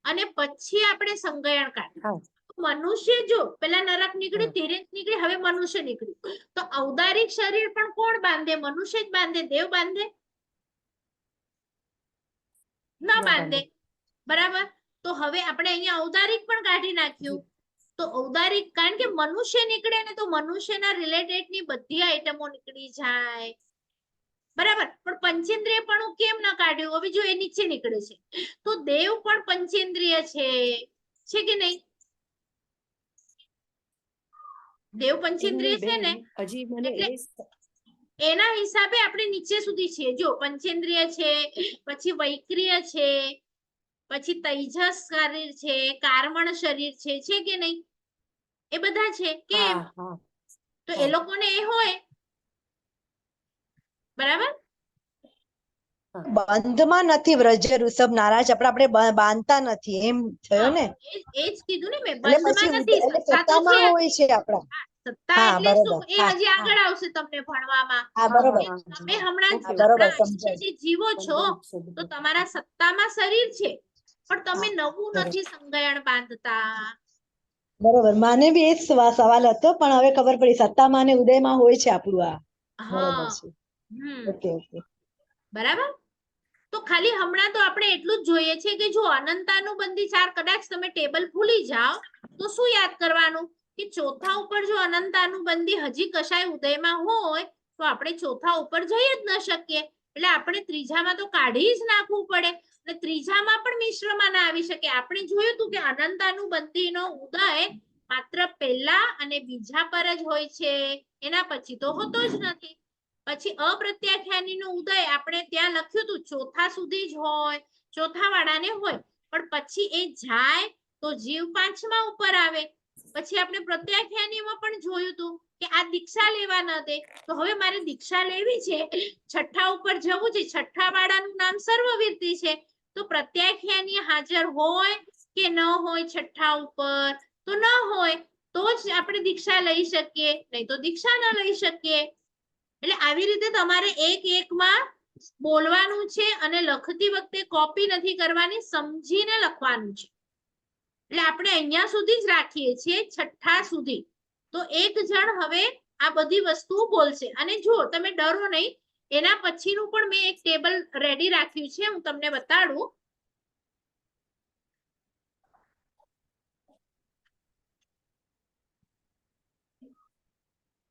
Speaker 2: અને પછી આપણે સંગયણ કાઢ્યું મનુષ્ય જો પેલા નરક નીકળ્યું તિર્યક નીકળી હવે મનુષ્ય નીકળ્યું તો ઔદારિક શરીર પણ કોણ બાંધે મનુષ્ય જ બાંધે દેવ બાંધે ના બાંધે બરાબર તો હવે આપણે અહીંયા ઔદારિક પણ કાઢી નાખ્યું તો ઔદારિક કારણ કે મનુષ્ય નીકળે ને તો મનુષ્યના રિલેટેડ ની બધી આઈટમો નીકળી જાય બરાબર પણ પંચેન્દ્રિય પણ કેમ ન કાઢ્યું હવે જો એ નીચે નીકળે છે તો દેવ પણ પંચેન્દ્રિય છે કે નહીં દેવ પંચેન્દ્રિય છે ને
Speaker 5: હજી મને
Speaker 2: એના હિસાબે આપણે નીચે સુધી છીએ જો પંચેન્દ્રિય છે પછી વૈક્રિય છે પછી તૈજસ શરીર છે કાર્મણ શરીર છે કે નહીં એ બધા છે કેમ તો એ લોકોને એ હોય બરાબર
Speaker 6: બંધમાં નથી વ્રજ ઋષભ નારાજ આપણે બાંધતા નથી એમ થયો ને
Speaker 2: એ જ કીધું ને મેં
Speaker 6: એટલે
Speaker 2: બંધમાં
Speaker 6: પછી
Speaker 2: નથી
Speaker 6: સત્તામાં હોય છે આપણા
Speaker 2: સત્તા એટલે શું એ હજી આગળ આવશે તમને ભણવામાં
Speaker 6: હા બરોબર
Speaker 2: તમે હમણાં
Speaker 6: બરોબર
Speaker 2: જે જીવો છો તો તમારા સત્તામાં શરીર છે પણ તમે નવું નથી સંગયણ બાંધતા.
Speaker 6: બરોબર, મને બી એ જ સવાલ હતો, પણ હવે ખબર પડી સત્તામાં અને ઉદયમાં હોય છે આપણું આ. બરોબર
Speaker 2: હા.
Speaker 6: છે. Okay okay.
Speaker 2: બરાબર. તો ખાલી હમણાં તો આપણે એટલું જ જોઈએ છે કે જો અનંતાનુબંધી ચાર કદાચ તમે ટેબલ ભૂલી જાઓ તો શું યાદ કરવાનું કે ચોથા ઉપર જો અનંતાનુબંધી હજી કશાય ઉદયમાં હોય તો આપણે ચોથા ઉપર જઈ જ ન શકીએ, એટલે આપણે ત્રીજામાં તો કાઢી જ નાખવું પડે, અને ત્રીજામાં પણ મિશ્રમાં ના આવી શકે. આપણે જોયું હતું કે અનંતાનુબંધીનો ઉદય માત્ર પહેલા અને બીજા પર જ હોય છે, એના પછી તો હોતો જ નથી. પછી અપ્રત્યાખ્યાની નો ઉદય આપણે ત્યાં લખ્યું હતું ચોથા સુધી જ હોય, ચોથા વાળાને હોય, પણ પછી એ જાય તો જીવ પાંચમા ઉપર આવે. પછી આપણે પ્રત્યાખ્યાનીમાં પણ જોયું હતું કે આ દીક્ષા લેવા ન દે, તો હવે મારે દીક્ષા લેવી છે, છઠ્ઠા ઉપર જવું છે, છઠ્ઠા વાળાનું નામ સર્વવીરતી છે, તો પ્રત્યાખ્યાની હાજર હોય કે ન હોય છઠ્ઠા ઉપર, તો ન હોય તો જ આપણે દીક્ષા લઈ શકીએ, નહીં તો દીક્ષા ન લઈ શકીએ. એટલે આવી રીતે તમારે એક એકમાં બોલવાનું છે અને લખતી વખતે કોપી નથી કરવાની, સમજીને લખવાનું છે. એટલે આપણે અહીંયા સુધી જ રાખીએ છીએ, છઠ્ઠા સુધી. તો એક જણ હવે આ બધી વસ્તુઓ બોલશે, અને જો તમે ડરો નહીં, એના પછીનું પણ મેં એક ટેબલ રેડી રાખ્યું છે, હું તમને બતાડું.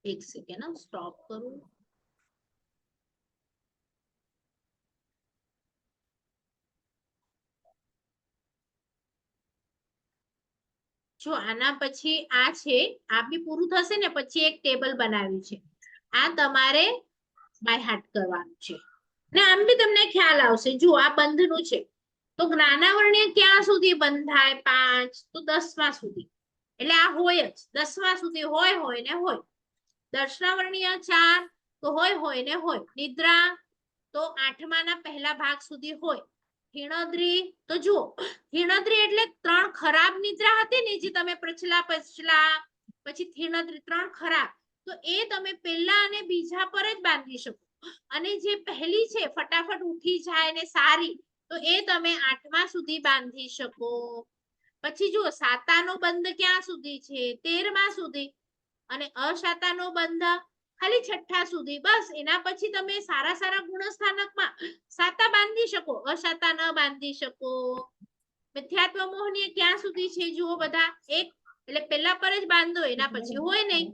Speaker 2: એક સેકન્ડ સ્ટોપ કરું. જો આના પછી આ છે, આ બી પૂરું થશે ને પછી એક ટેબલ બનાવ્યું છે, આ તમારે બાય હાર્ટ કરવાનું છે, ને આમ બી તમને ખ્યાલ આવશે. જો આ બંધનું છે, તો જ્ઞાનાવર્ણ્ય ક્યાં સુધી બંધાય? 5, તો 10મા સુધી, એટલે આ હોય જ 10મા સુધી હોય ને હોય. દર્શનાવર્ણ્ય 4 તો હોય ને હોય. નિદ્રા તો 8મા ના પહેલા ભાગ સુધી હોય. હિણોદ્રી તો જુઓ, હિણોદ્રી એટલે 3 ખરાબ નિદ્રા હતી ને, જે તમે પછલા પછી હિણોદ્રી 3 ખરાબ, તો એ તમે પહેલા અને બીજા પર જ બાંધી શકો, અને જે પહેલી છે ફટાફટ ઉઠી જાય ને સારી, તો એ તમે 8મા સુધી બાંધી શકો. પછી જુઓ સાતાનો બંધ ક્યાં સુધી છે? 13મા સુધી, અને અશાતાનો બંધ ખાલી છઠ્ઠા સુધી. બસ એના પછી તમે સારા ગુણસ્થાનકમાં સાતા બાંધી શકો, અશાતા ન બાંધી શકો. મિથ્યાત્વ મોહનીય ક્યાં સુધી છે? જુઓ બધા, એક એટલે પેલા પર જ બાંધો, એના પછી હોય નહીં.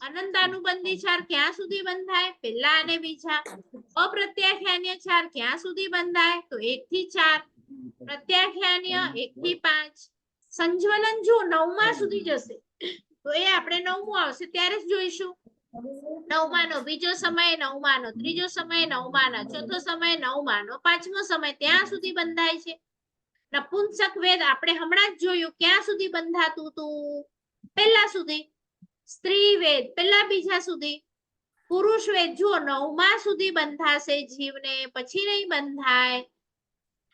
Speaker 2: અનંતાનુબંધી ચાર ક્યાં સુધી બંધાય? પહેલા અને બીજા. અપ્રત્યાખ્યાન્ય ચાર ક્યાં સુધી બંધાય? તો 1 થી 4. પ્રત્યાખ્યાન્ય 1 થી 5. સંજ્વલન જો 9મા સુધી જશે, તો એ આપણે 9મું આવશે ત્યારે જ જોઈશું. 9માનો બીજો સમય, 9માનો ત્રીજો સમય, 9માનો ચોથો સમય, 9માનો 5મો સમય, ત્યાં સુધી બંધાય છે. નપુંસક વેદ આપણે હમણાં જ જોયું, ક્યાં સુધી બંધાતું હતું? પહેલા સુધી. સ્ત્રી વેદ પહેલા બીજા સુધી. પુરુષ વેદ જો 9મા સુધી બંધાશે જીવને, પછી નહીં બંધાય.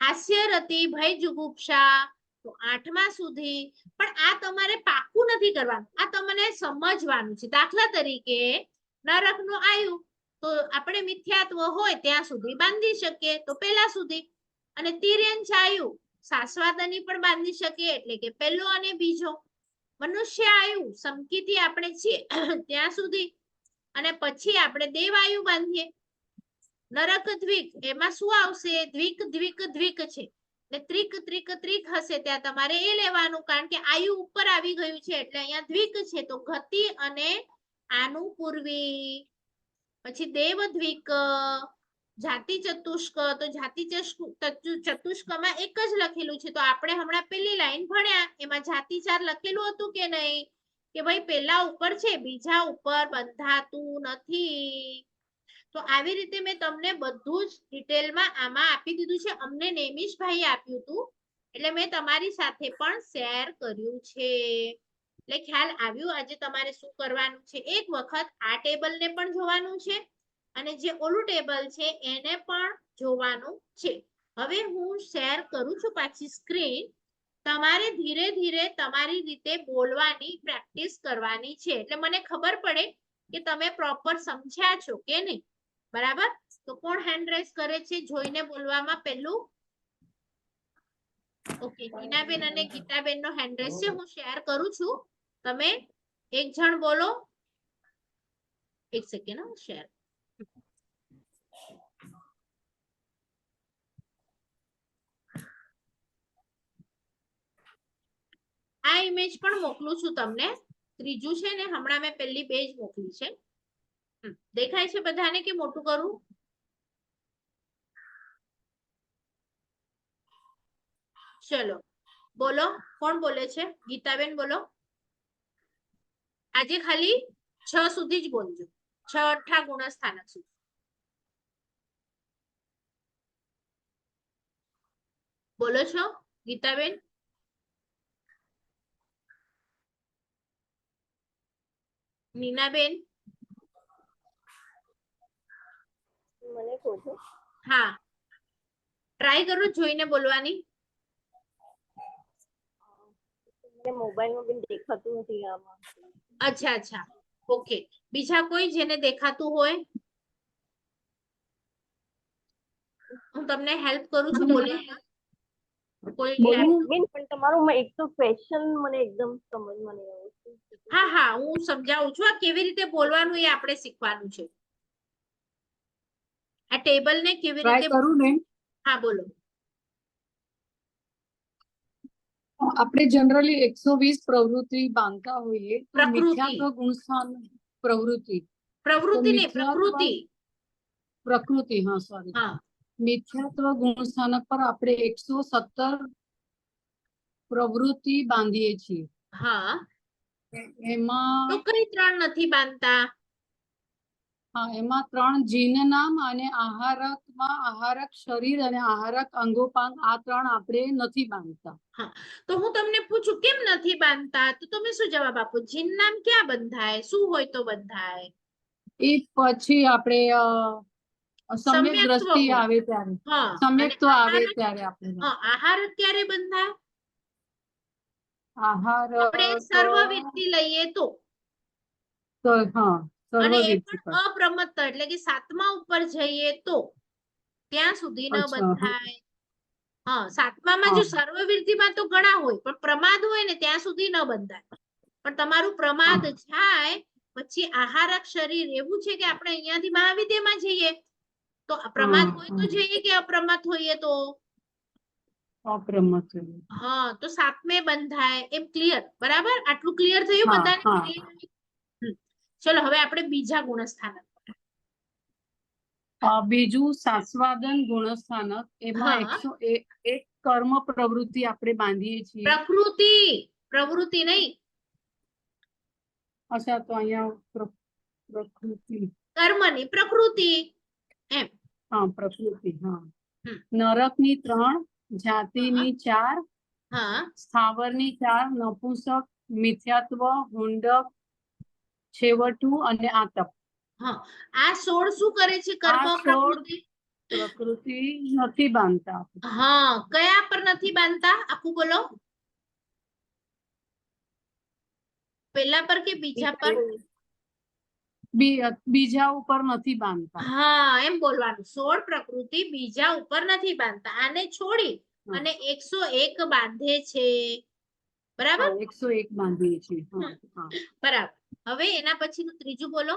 Speaker 2: હાસ્ય રતિ ભય જુગુપ્સા તો 8મા સુધી. પણ આ તમારે પાક્કું નથી કરવાનું, આ તમને સમજવાનું છે. દાખલા તરીકે નરકનું આયુ તો આપણે મિથ્યાત્વ હોય ત્યાં સુધી બાંધી શકીએ, તો પહેલા સુધી. અને તિર્યંચ આયુ શાશ્વતની પણ બાંધી શકીએ, એટલે કે પહેલો અને બીજો. મનુષ્ય આયુ સમકીથી આપણે છીએ ત્યાં સુધી, અને પછી આપણે દેવાયુ બાંધીએ. નરક દ્વિક એમાં શું આવશે? દ્વિક દ્વિક દ્વિક છે, એટલે ત્રિક ત્રિક ત્રિક હશે ત્યાં તમારે એ લેવાનું, કારણ કે આયુ ઉપર આવી ગયું છે એટલે અહીંયા દ્વિક છે, તો ગતિ અને આનું પૂર્વી. પછી દેવ દ્વિક, જાતિ ચતુષ્ક, તો જાતિ ચતુષ્કમાં એક જ લખેલું છે, તો આપણે હમણાં પેલી લાઈન ભણ્યા એમાં જાતિ 4 લખેલું હતું કે નહીં, કે ભાઈ પેલા ઉપર છે બીજા ઉપર બંધાતું નથી. તો આવી રીતે મેં તમને બધું જ ડિટેલમાં આમાં આપી દીધું છે. અમને નેમિશભાઈ આપ્યું હતું, એટલે મેં તમારી સાથે પણ શેર કર્યું છે. એટલે ખ્યાલ આવ્યું આજે તમારે શું કરવાનું છે. એક વખત આ ટેબલને પણ જોવાનું છે, અને જે ઓલું ટેબલ છે એને પણ જોવાનું છે. હવે હું શેર કરું છું પાછી સ્ક્રીન. તમારે ધીરે ધીરે તમારી રીતે બોલવાની પ્રેક્ટિસ કરવાની છે, એટલે મને ખબર પડે કે તમે પ્રોપર સમજ્યા છો કે નહીં. બરાબર? તો કોણ હેન્ડ રેઝ કરે છે જોઈને બોલવામાં? પહેલું ઓકે, હિનાબેન અને ગીતાબેન નો હેન્ડ રેસ છે, હું શેર કરું છું. તમે એક જણ બોલો. એક સેકન્ડ, શેર. આ ઇમેજ પણ મોકલું છું તમને. ત્રીજું છે ને, હમણાં મેં પહેલી પેજ મોકલી છે. દેખાય છે બધાને કે મોટું કરું? ચલો બોલો, કોણ બોલે છે? ગીતાબેન બોલો. આજે ખાલી 6 સુધી જ બોલજો, 6 અઠ્ઠા ગુણસ્થાનક સુધી. બોલો છો ગીતાબેન? નીનાબેન?
Speaker 7: મને કહો છો?
Speaker 2: હા, ટ્રાય કરો જોઈને બોલવાની.
Speaker 7: મને મોબાઈલમાં બી દેખાતું નથી આમાં.
Speaker 2: અચ્છા અચ્છા, ઓકે. બીજા કોઈ જેને દેખાતું હોય? હું તમને હેલ્પ કરું છું બોલવામાં. કોઈ
Speaker 7: બેન પણ તમારું એક તો ક્વેશ્ચન મને એકદમ સમજમાં નહીં આવતું.
Speaker 2: હા હા, હું સમજાવું છું. આ કેવી રીતે બોલવાનું એ આપણે શીખવાનું છે. આ ટેબલ ને કેવી રીતે
Speaker 8: કરું ને
Speaker 2: હા બોલો.
Speaker 8: આપણે જનરલી 120 પ્રવૃત્તિ બાંધતા હોઈએ તો
Speaker 2: પ્રકૃતિ.
Speaker 8: મિથ્યાત્વ ગુણસ્થાન પ્રવૃત્તિ
Speaker 2: પ્રવૃત્તિ ને
Speaker 8: મિથ્યાત્વ
Speaker 2: પ્રકૃતિ.
Speaker 8: પ્રકૃતિ હા સોરી
Speaker 2: હા
Speaker 8: મિથ્યાત્વ ગુણસ્થાનક પર આપણે 117 પ્રવૃત્તિ બાંધીએ છીએ.
Speaker 2: હા,
Speaker 8: એમાં
Speaker 2: તો કઈ 3 નથી બાંધતા?
Speaker 8: હા, એમાં 3 જીન નામ અને આહારકમાં આહારક શરીર અને આહારક અંગોપાંગ, આ 3 આપણે નથી બાંધતા.
Speaker 2: તો હું તમને પૂછું કેમ નથી બાંધતા, તો તમે શું જવાબ આપો? જીન નામ ક્યાં બંધાય? શું હોય તો બંધાય?
Speaker 8: એ પછી આપણે સમ્યક
Speaker 2: સમ્યક્ત્વ
Speaker 8: દ્રષ્ટિ
Speaker 2: ગુણ.
Speaker 8: આવે ત્યારે,
Speaker 2: હા, અને
Speaker 8: સમ્યક્ત્વ આવે
Speaker 2: આહારક?
Speaker 8: ત્યારે આપણે
Speaker 2: હા, આહારક ક્યારે બંધાય? આપણે
Speaker 8: આહારક
Speaker 2: સર્વવિરતિ લઈએ તો.
Speaker 8: હા
Speaker 2: અને એ
Speaker 8: સર્વવિરતિ પર.
Speaker 2: પણ અપ્રમત્ત, એટલે કે 7મા ઉપર જઈએ તો ત્યાં સુધી ન
Speaker 8: અચ્છા
Speaker 2: બંધાય. હા, 7મામાં જો
Speaker 8: હા
Speaker 2: સર્વવિરતિમાં તો ઘણા હોય, પણ પ્રમાદ હોય ને ત્યાં સુધી ન બંધાય. પણ તમારું પ્રમાદ
Speaker 8: હા
Speaker 2: જાય પછી આહારક શરીર, એવું છે કે આપણે અહીંયાથી મહાવિદ્યમાં જઈએ તો પ્રમાદ હોય તો જઈએ કે અપ્રમાદ હોઈએ તો?
Speaker 8: અપ્રમત્ત.
Speaker 2: હા, તો 7મે બંધાય. એમ ક્લિયર? બરાબર, આટલું ક્લિયર થયું
Speaker 8: હા
Speaker 2: બધાને?
Speaker 8: હા
Speaker 2: ચલો હવે આપણે બીજા ગુણસ્થાનક.
Speaker 8: બીજું સાસ્વાદન ગુણસ્થાનક, એમાં
Speaker 2: હા,
Speaker 8: 101 કર્મ પ્રવૃત્તિ આપણે બાંધીએ છીએ.
Speaker 2: પ્રકૃતિ. પ્રવૃત્તિ નહીં,
Speaker 8: અચ્છા, તો અહીંયા પ્રકૃતિ.
Speaker 2: કર્મની પ્રકૃતિ એમ.
Speaker 8: હા, પ્રકૃતિ. હા,
Speaker 2: હમ.
Speaker 8: નરકની 3,
Speaker 2: હા
Speaker 8: જાતિની 4,
Speaker 2: હા
Speaker 8: સ્થાવરની 4, નપુંસક, મિથ્યાત્વ, હુંડક, છેવટું અને આતપ.
Speaker 2: હા, આ 16 શું કરે છે? કર્મ
Speaker 8: આ 16
Speaker 2: પ્રકૃતિ.
Speaker 8: પ્રકૃતિ નથી બાંધતા.
Speaker 2: હા, કયા પર નથી બાંધતા? આખું બોલો. પેલા પર કે બીજા પર?
Speaker 8: બીજા ઉપર નથી બાંધતા.
Speaker 2: હા, એમ બોલવાનું. 16 પ્રકૃતિ બીજા ઉપર નથી બાંધતા. આને છોડી અને 101 બાંધે છે. બરાબર?
Speaker 8: 101 બાંધીએ છીએ.
Speaker 2: બરાબર. હવે એના પછીનું ત્રીજું બોલો.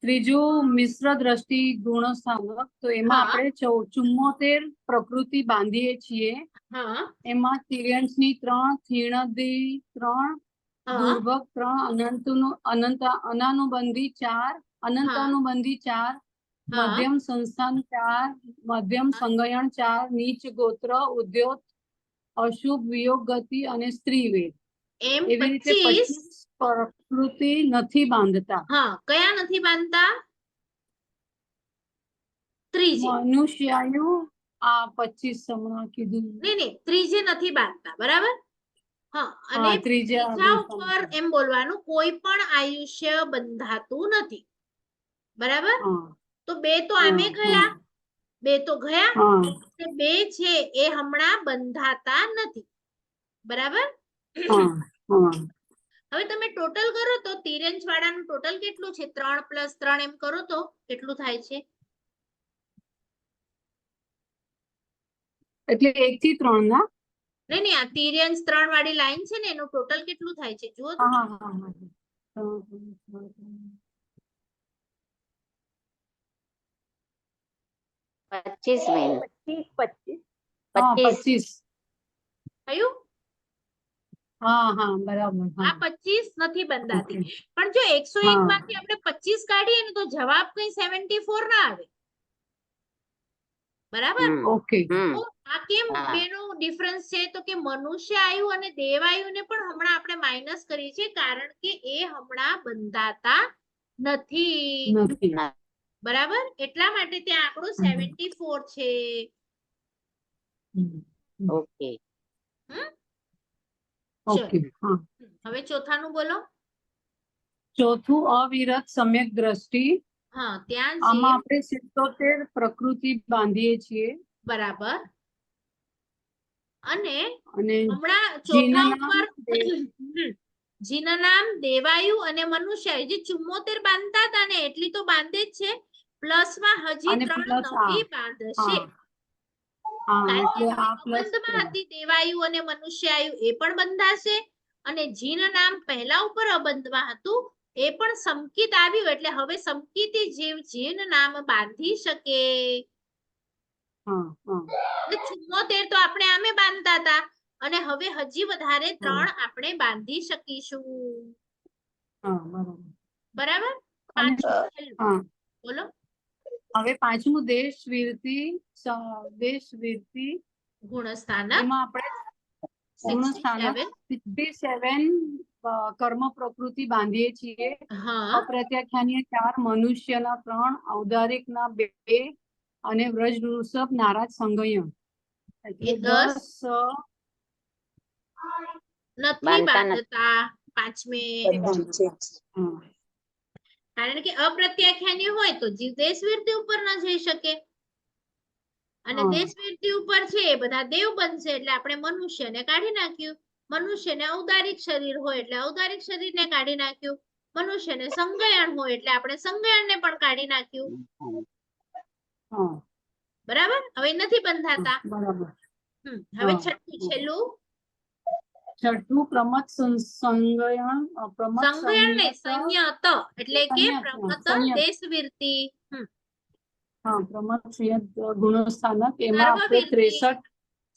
Speaker 8: ત્રીજું મિશ્ર દ્રષ્ટિ ગુણસ્થાનક, તો એમાં
Speaker 2: હા
Speaker 8: આપણે 74 પ્રકૃતિ બાંધીએ છીએ.
Speaker 2: હા
Speaker 8: એમાં તિર્યંશની 3, થીણદી 3,
Speaker 2: હા
Speaker 8: દુર્ભગ 3, અનાનુબંધી 4, અનંતાનુબંધી 4,
Speaker 2: હા
Speaker 8: મધ્યમ સંસ્થાન 4, મધ્યમ સંગયણ 4, નીચ ગોત્ર, ઉદ્યોત, અશુભ, વિયોગ ગતિ અને સ્ત્રીવેદ.
Speaker 2: એમ
Speaker 8: એવી રીતે
Speaker 2: 25.
Speaker 8: 25 પ્રકૃતિ નથી બાંધતા.
Speaker 2: હા, કયા નથી બાંધતા? ત્રીજી.
Speaker 8: મનુષ્યાયુ આ 25 હમણાં કીધું.
Speaker 2: નહીં, ત્રીજે નથી બાંધતા. બરાબર? હા, અને
Speaker 8: ત્રીજા
Speaker 2: ત્રીજા ઉપર એમ બોલવાનું, કોઈ પણ આયુષ્ય બંધાતું નથી. બરાબર? તો 2 તો આમે ગયા, 2 તો ગયા. 2 છે એ હમણાં બંધાતા નથી. બરાબર? હવે તમે ટોટલ કરો તો તિર્યંશ વાળાનું ટોટલ કેટલું છે? 3 + 3 એમ કરો તો કેટલું થાય છે?
Speaker 8: એટલે 1 થી 3 ના?
Speaker 2: નહીં આ તિર્યંશ 3 વાળી લાઈન છે ને એનું ટોટલ કેટલું થાય છે જુઓ તો.
Speaker 8: હા હા હા હા.
Speaker 4: 25 બેન.
Speaker 7: 25.
Speaker 8: હા
Speaker 4: 25.
Speaker 8: 25.
Speaker 2: થયું?
Speaker 8: હા હા બરાબર.
Speaker 2: આ
Speaker 8: હા
Speaker 2: 25 નથી બંધાતી.
Speaker 8: ઓકે.
Speaker 2: પણ જો 101
Speaker 8: હા
Speaker 2: માંથી આપણે 25 કાઢીએ ને તો જવાબ કઈ 74 ના આવે. બરાબર?
Speaker 8: ઓકે.
Speaker 2: તો આ કેમ
Speaker 4: હા.
Speaker 2: બેનો ડિફરન્સ છે તો કે મનુષ્ય આયુ અને દેવાયુ ને પણ હમણાં આપણે માઇનસ કરીએ છીએ કારણ કે એ હમણાં બંધાતા નથી.
Speaker 8: નથી.
Speaker 2: બરાબર? એટલા માટે ત્યાં આંકડો 74 છે.
Speaker 4: ઓકે.
Speaker 2: હમ?
Speaker 8: ઓકે. હા.
Speaker 2: હવે ચોથાનું બોલો.
Speaker 8: ચોથું અવિરત સમ્યક દ્રષ્ટિ.
Speaker 2: હા ત્યાં
Speaker 8: આમાં
Speaker 2: જે
Speaker 8: આપણે 77 પ્રકૃતિ બાંધીએ છીએ
Speaker 2: બરાબર અને
Speaker 8: અને
Speaker 2: હમણાં ચોથા
Speaker 8: જીનના
Speaker 2: ઉપર જીના નામ દેવાયુ અને મનુષ્ય જે 74 બાંધતા હતા ને એટલી તો બાંધે જ છે પ્લસ માં હજી
Speaker 8: અને
Speaker 2: 3
Speaker 8: પ્લસ
Speaker 2: નવી બાંધશે
Speaker 8: હા
Speaker 2: કારણ કે
Speaker 8: એટલે
Speaker 2: હવે
Speaker 8: આ પ્લસ
Speaker 2: અબંધમાં હતી દેવાયુ અને મનુષ્યાયુ એ પણ બંધાશે અને જીન નામ પહેલા ઉપર અબંધમાં હતું એ પણ સમકિત આવ્યું એટલે હવે સમકિતી જીવ જીન નામ બાંધી શકે.
Speaker 8: હા હા
Speaker 2: 74 તો આપણે આમે બાંધતા હતા અને હવે હજી વધારે 3 આપણે બાંધી શકીશું.
Speaker 8: હા બરાબર.
Speaker 2: બરાબર?
Speaker 8: અને
Speaker 2: પાંચમું છેલ્લું.
Speaker 8: હા
Speaker 2: બોલો.
Speaker 8: હવે પાંચમું દેશવીરતી
Speaker 2: ગુણસ્થાનક
Speaker 8: એમાં આપણે પૂર્ણ સ્થાનક 67 કર્મ પ્રકૃતિ બાંધીએ છીએ.
Speaker 2: હા
Speaker 8: અપ્રત્યાખ્યાનીય 4 મનુષ્યના 3 ઔદારિકના 2 અને વ્રજ વૃષભ નારાજ સંગયમ
Speaker 2: એ
Speaker 8: એટલે
Speaker 2: 10 નથી
Speaker 4: બાંધતા નથી.
Speaker 2: બાંધતા પાંચમે
Speaker 6: બધું છે જ.
Speaker 2: કારણ કે અપ્રત્યાખ્યાની હોય તો જીવ દેશવીરતી ઉપર ન જઈ શકે અને
Speaker 8: હા.
Speaker 2: દેશવીરતી ઉપર છે એ બધા દેવ બનશે એટલે આપણે મનુષ્યને કાઢી નાખ્યું. મનુષ્યને ઔદારિક શરીર હોય એટલે ઔદારિક શરીરને કાઢી નાખ્યું. મનુષ્યને સંગયણ હોય એટલે આપણે સંગયણને પણ કાઢી નાખ્યું.
Speaker 8: હા
Speaker 2: બરાબર? હવે નથી બંધાતા.
Speaker 8: બરાબર.
Speaker 2: હવે
Speaker 8: હા.
Speaker 2: છઠ્ઠું છેલ્લું
Speaker 8: છઠ્ઠું પ્રમત સંગયન પ્રમત
Speaker 2: સંગયણ નહીં સંયત એટલે કે પ્રમત
Speaker 8: સંયત
Speaker 2: દેશવીરતી
Speaker 8: હા પ્રમત સંયત ગુણસ્થાનક એમાં આપણે
Speaker 2: સર્વવીરતી
Speaker 8: 63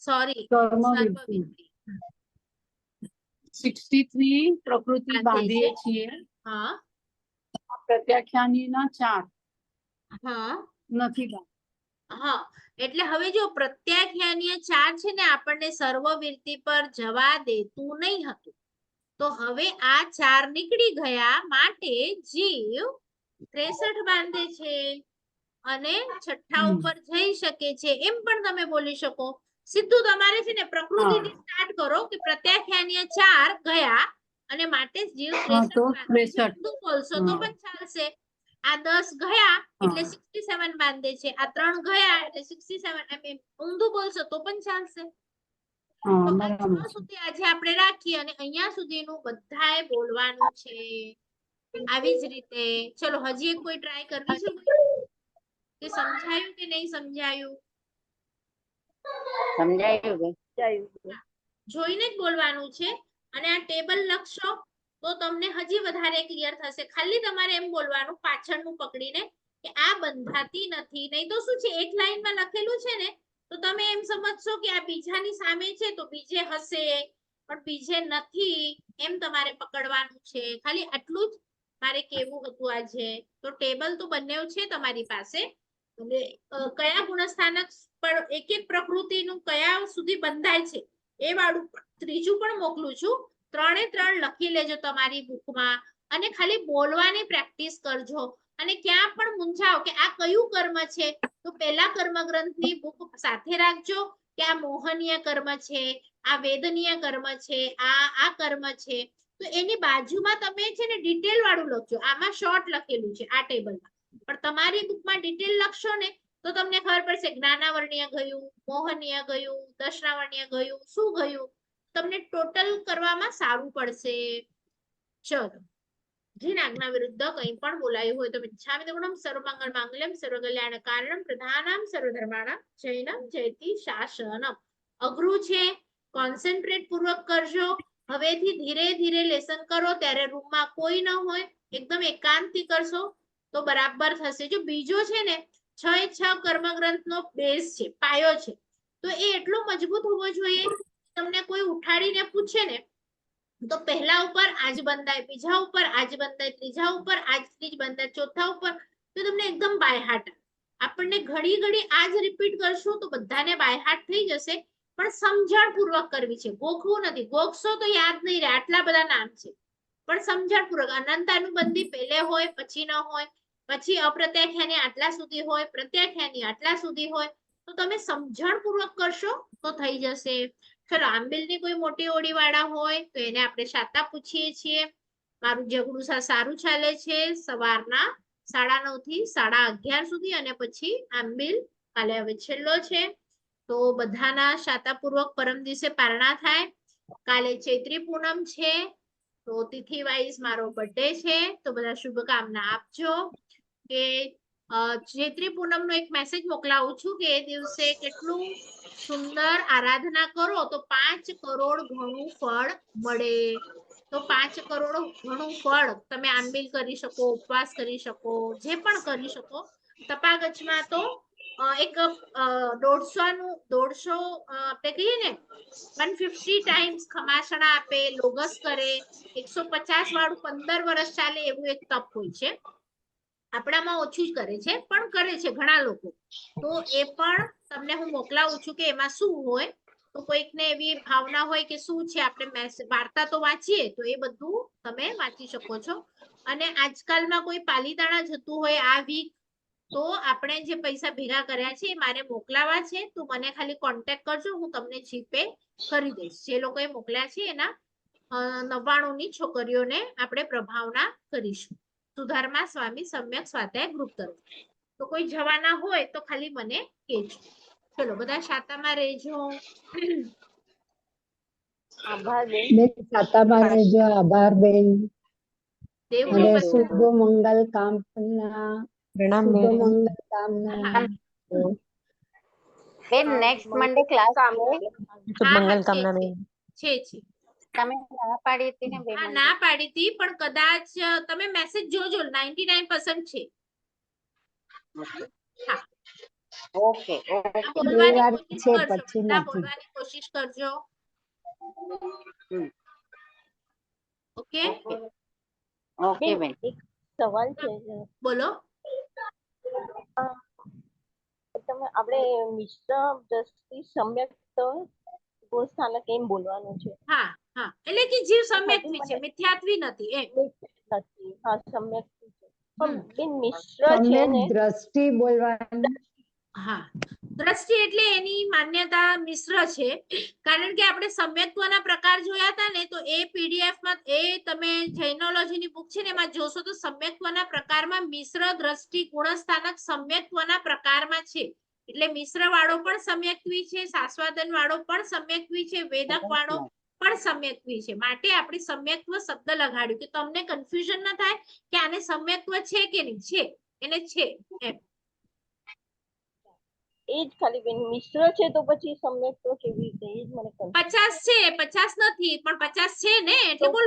Speaker 2: સોરી
Speaker 8: કર્મવીરતી
Speaker 2: સર્વવીરતી
Speaker 8: 63 પ્રકૃતિ બાંધીએ છીએ.
Speaker 2: હા
Speaker 8: પ્રત્યાખ્યાનીના 4
Speaker 2: હા
Speaker 8: નથી બાંધતા.
Speaker 2: હા એટલે હવે જો પ્રત્યાખ્યાનીય 4 છે ને આપણને સર્વવીરતી પર જવા દેતું નહીં હતું તો હવે આ 4 નીકળી ગયા માટે જીવ 63 બાંધે છે અને છઠ્ઠા ઉપર જઈ શકે છે એમ પણ તમે બોલી શકો. સીધું તમારે છે ને પ્રકૃતિથી સ્ટાર્ટ કરો કે પ્રત્યાખ્યાનીય 4 ગયા અને માટે જીવ 63
Speaker 8: તો
Speaker 2: બાંધે છે
Speaker 8: 63
Speaker 2: ઊંધું બોલશો તો પણ ચાલશે. આ 10 ગયા એટલે 67 બાંધે છે આ 3 ગયા એટલે 67 એમ ઊંધું બોલશો તો પણ ચાલશે. તો આ 6 સુધી આજે આપણે રાખીએ અને અહીંયા સુધીનું બધાએ બોલવાનું છે. આવી જ રીતે ચલો હજી એક કોઈ ટ્રાય કરવી છે કે સમજાયું કે નહીં સમજાયું?
Speaker 4: સમજાયું કે?
Speaker 2: જોઈને જ બોલવાનું છે અને આ ટેબલ લખશો તો તમને હજી વધારે ક્લિયર થશે. ખાલી તમારે એમ બોલવાનું પાછળનું પકડીને કે આ બંધાતી નથી નહીં તો શું છે એક લાઈનમાં લખેલું છે ને તો તમે એમ સમજશો કે આ બીજાની સામે છે તો બીજે હશે પણ બીજે નથી એમ તમારે પકડવાનું છે. ખાલી આટલું જ મારે કેવું હતું આજે. તો ટેબલ તો બંને છે તમારી પાસે અને કયા ગુણસ્થાનક પર એક એક પ્રકૃતિનું કયા સુધી બંધાય છે એ વાળું ત્રીજું પણ મોકલું છું. 3 લખી લેજો તમારી બુકમાં અને ખાલી બોલવાની પ્રેક્ટિસ કરજો અને ક્યાં પણ મૂંઝાવ કે આ કયું કર્મ છે તો પહેલા કર્મ ગ્રંથની બુક સાથે રાખજો કે આ મોહનીય કર્મ છે આ વેદનીય કર્મ છે આ કર્મ છે તો એની બાજુમાં તમે છે ને ડિટેલ વાળું લખજો. આમાં શોર્ટ લખેલું છે આ ટેબલમાં પણ તમારી બુકમાં ડિટેલ લખશો ને તો તમને ખબર પડશે જ્ઞાનાવર્ણ્ય ગયું મોહનીય ગયું દર્શનાવર્ણ્ય ગયું શું ગયું તમને ટોટલ કરવામાં સારું પડશે. ચલો જેની આજ્ઞા વિરુદ્ધ કંઈ પણ બોલાયું હોય તો મિચ્છામિ દુક્કડમ સર્વમંગલ માંગલ્યમ સર્વકલ્યાણ કારણમ પ્રધાનમ સર્વધર્માણામ જૈનમ જયતિ શાસનમ. અઘરું છે, કોન્સન્ટ્રેટ પૂર્વક કરજો. હવેથી ધીરે ધીરે લેસન કરો, ત્યારે રૂમમાં કોઈ ન હોય, એકદમ એકાંતથી કરશો તો બરાબર થશે. જો બીજો છે ને 6 એ 6 કર્મગ્રંથનો બેઝ છે, પાયો છે, તો એ એટલો મજબૂત હોવો જોઈએ. તમને કોઈ ઉઠાડીને પૂછે ને તો પહેલા ઉપર આજ બંધાય, બીજા ઉપર આજ બંધાય, ત્રીજા ઉપર આજથી જ બંધાય, ચોથા ઉપર તો તમને એકદમ બાયહાટ. આપણને ઘડી ઘડી આજ રિપીટ કરશું તો બધાને બાયહાટ થઈ જશે, પણ સમજણ પૂર્વક કરવી છે, ગોખવું નથી. ગોખશો તો યાદ નહીં રહે, આટલા બધા નામ છે, પણ સમજણ પૂર્વક. અનંત અનુબંધી પહેલે હોય પછી ન હોય, પછી અપ્રત્યાખ્યાની આટલા સુધી હોય, પ્રત્યાખ્યાની આટલા સુધી હોય, તો તમે સમજણ પૂર્વક કરશો તો થઈ જશે. ચલો, આંબિલની કોઈ મોટી ઓડી વાળા હોય તો એને આપણે શાતા પૂછીએ છીએ. મારું ઝઘડું સારું ચાલે છે સવારના 9:30 થી 11:30 સુધી, અને પછી આંબિલ કાલે હવે છેલ્લો છે, તો બધાના શાતાપૂર્વક પરમ દિવસે પારણા થાય. કાલે ચૈત્રી પૂનમ છે, તો તિથિ વાઇઝ મારો બર્થડે છે, તો બધા શુભકામના આપજો. કે ચૈત્રી પૂનમ નો એક મેસેજ મોકલાવું છું કે એ દિવસે કેટલું સુંદર આરાધના કરો તો 5 કરોડ ઘણું ફળ મળે. તો 5 કરોડ ઘણું ફળ તમે આંબિલ કરી શકો, ઉપવાસ કરી શકો, જે પણ કરી શકો. તપાગચમાં તો એક 150 આપણે કહીએ ને 150 ટાઈમ્સ ખમાસણા આપે, લોગસ કરે, 150 વાળું 15 વર્ષ ચાલે એવું એક તપ હોય છે. આપણામાં ઓછું જ કરે છે, પણ કરે છે ઘણા લોકો. તો એ પણ તમને હું મોકલાવું છું કે એમાં શું હોય. તો કોઈકને એવી ભાવના હોય કે શું છે, આપણે વાર્તા તો વાંચીએ, તો એ બધું તમે વાંચી શકો છો. અને આજકાલમાં કોઈ પાલીતાણા જતું હોય આ વીક, તો આપણે જે પૈસા ભેગા કર્યા છે એ મારે મોકલાવા છે, તો મને ખાલી કોન્ટેક્ટ કરજો, હું તમને જીપે કરી દઈશ. જે લોકોએ મોકલ્યા છે એના 99 ની છોકરીઓને આપણે પ્રભાવના કરીશું. સુધારમા સ્વામી સમ્યક સ્વાધ્યાય ગ્રુપ તરફ. તો કોઈ જવાના હોય તો ખાલી મને કહેજો. ચલો, બધા શાતામાં રહેજો.
Speaker 7: આભાર બેન.
Speaker 9: બેન શાતામાં રહેજો. આભાર બેન.
Speaker 2: દેવગુરુ
Speaker 9: અને
Speaker 2: બધા.
Speaker 9: શુભ મંગલ કામના. શુભ મંગલ કામના.
Speaker 2: હા,
Speaker 4: બેન નેક્સ્ટ મંડે ક્લાસ
Speaker 2: હા, હા, છે.
Speaker 4: તમે ના પાડી હતી ને બેન?
Speaker 2: હા, ના પાડી હતી, પણ કદાચ તમે મેસેજ જોજો, 99% છે. હા,
Speaker 4: ઓકે ઓકે.
Speaker 2: બોલવાની
Speaker 9: વાર
Speaker 2: કોશિશ
Speaker 9: છે,
Speaker 2: કરજો,
Speaker 9: પછી
Speaker 2: બધા
Speaker 9: નથી.
Speaker 2: બોલવાની કોશિશ કરજો. ઓકે,
Speaker 4: ઓકે બેન.
Speaker 7: એક સવાલ છે.
Speaker 2: બોલો.
Speaker 7: તમે આપણે મિશ્ર દ્રષ્ટિ સમ્યક ગુણ સ્થાનક એમ બોલવાનું છે.
Speaker 2: હા, હા, એટલે કે જીવ
Speaker 7: હજુ
Speaker 2: સમ્યક્ત્વી છે,
Speaker 7: મને
Speaker 2: મિથ્યાત્વી નથી એમ.
Speaker 7: નથી. હા, સમ્યક છે. પણ
Speaker 2: હમ.
Speaker 7: બેન મિશ્ર છે
Speaker 9: સમ્યક
Speaker 7: ને,
Speaker 9: દ્રષ્ટિ બોલવાની.
Speaker 2: હા, દ્રષ્ટિ એટલે એની માન્યતા મિશ્ર છે, કારણ કે આપણે સમ્યક્ત્વના પ્રકાર જોયા હતા ને, તો એ પીડીએફ માં એ તમે જૈનોલોજીની બુક છે ને એમાં જોશો તો સમ્યક્ત્વના પ્રકારમાં મિશ્ર દ્રષ્ટિ ગુણસ્થાનક સમ્યક્ત્વના પ્રકારમાં છે. એટલે મિશ્ર વાળો પણ સમ્યક્ત્વી છે, શાસ્વાદન વાળો પણ સમ્યક્ત્વી છે, વેદક વાળો પણ સમ્યક્ત્વી છે. માટે આપણે સમ્યક્ત્વ શબ્દ લગાડ્યું કે તમને કન્ફ્યુઝન ન થાય કે આને સમ્યક્ત્વ છે કે નહીં. છે, એને છે એમ.
Speaker 7: એ જ ખાલી બેન મિશ્ર છે તો પછી સમ્યક તો કેવી રીતે, એ જ મને
Speaker 2: 50 છે, 50 નથી, પણ 50 છે ને, એટલે
Speaker 7: તો
Speaker 2: બોલવાનું.